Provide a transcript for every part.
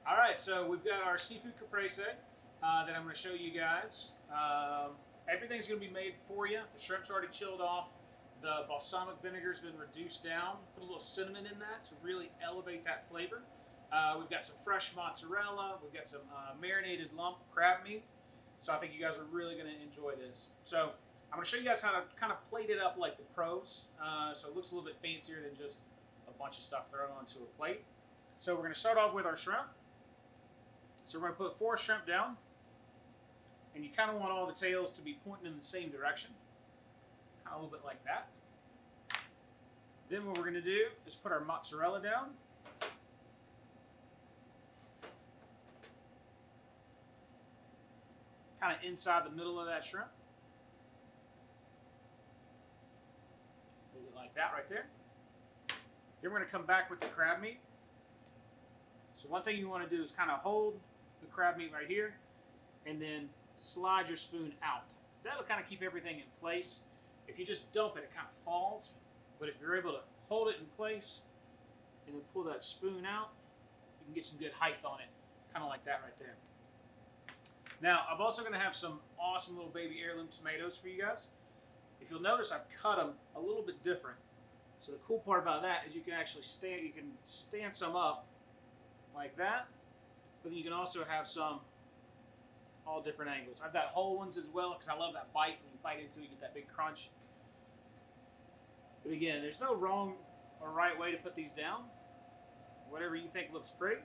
All right, so we've got our seafood caprese that I'm going to show you guys. Everything's going to be made for you. The shrimp's already chilled off. The balsamic vinegar's been reduced down. Put a little cinnamon in that to really elevate that flavor. We've got some fresh mozzarella. We've got some marinated lump crab meat. So I think you guys are really going to enjoy this. So I'm going to show you guys how to kind of plate it up like the pros. So it looks a little bit fancier than just a bunch of stuff thrown onto a plate. So we're going to start off with our shrimp. So we're going to put 4 shrimp down. And you kind of want all the tails to be pointing in the same direction. Kind of a little bit like that. Then what we're going to do is put our mozzarella down. Kind of inside the middle of that shrimp. A little bit like that right there. Then we're going to come back with the crab meat. So one thing you want to do is kind of hold the crab meat right here and then slide your spoon out. That'll kind of keep everything in place. If you just dump it, it kind of falls. But if you're able to hold it in place and then pull that spoon out, you can get some good height on it. Kind of like that right there. Now, I'm also going to have some awesome little baby heirloom tomatoes for you guys. If you'll notice, I've cut them a little bit different. So the cool part about that is you can actually stand some up like that, but then you can also have some all different angles. I've got whole ones as well because I love that bite. When you bite into it, you get that big crunch. But again, there's no wrong or right way to put these down. Whatever you think looks pretty.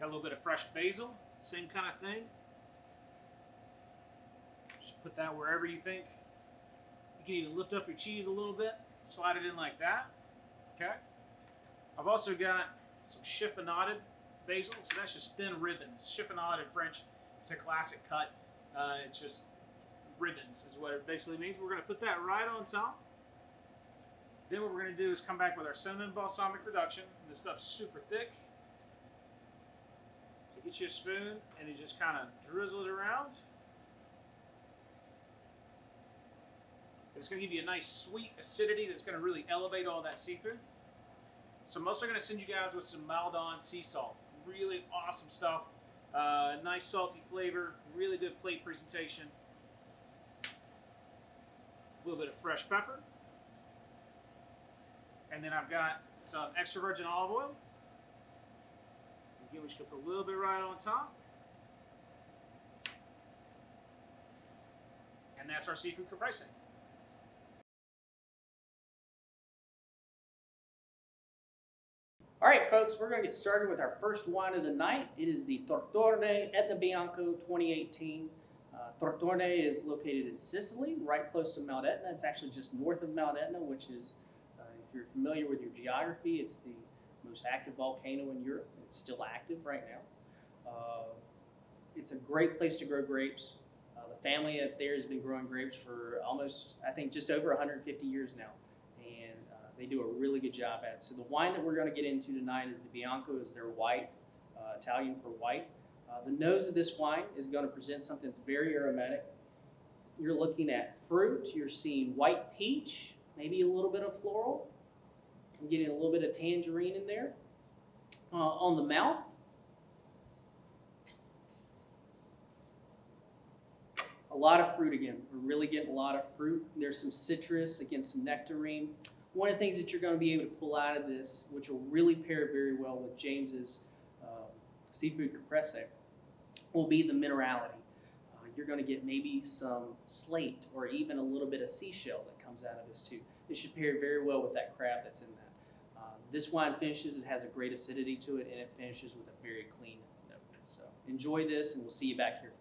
Got a little bit of fresh basil, same kind of thing. Just put that wherever you think. You can even lift up your cheese a little bit, slide it in like that. Okay. I've also got some chiffonaded basil, so that's just thin ribbons. Chiffonade in French, it's a classic cut. It's just ribbons is what it basically means. We're going to put that right on top. Then what we're going to do is come back with our cinnamon balsamic reduction. This stuff's super thick. So get you a spoon and you just kind of drizzle it around. It's going to give you a nice sweet acidity that's going to really elevate all that seafood. So I'm also going to send you guys with some Maldon sea salt. Really awesome stuff. Nice salty flavor. Really good plate presentation. A little bit of fresh pepper. And then I've got some extra virgin olive oil. Again, we should put a little bit right on top. And that's our seafood caprese. All right, folks, we're going to get started with our first wine of the night. It is the Tortone Etna Bianco 2018. Tortone is located in Sicily, right close to Mount Etna. It's actually just north of Mount Etna, which is, if you're familiar with your geography, it's the most active volcano in Europe. It's still active right now. It's a great place to grow grapes. The family up there has been growing grapes for almost, I think, just over 150 years now. They do a really good job at it. So the wine that we're going to get into tonight is the Bianco, is their white, Italian for white. The nose of this wine is going to present something that's very aromatic. You're looking at fruit. You're seeing white peach, maybe a little bit of floral. I'm getting a little bit of tangerine in there. On the mouth, a lot of fruit again. We're really getting a lot of fruit. There's some citrus, again, some nectarine. One of the things that you're going to be able to pull out of this, which will really pair very well with James's seafood caprese, will be the minerality. You're going to get maybe some slate or even a little bit of seashell that comes out of this too. This should pair very well with that crab that's in that. This wine finishes, it has a great acidity to it, and it finishes with a very clean note. So enjoy this, and we'll see you back here.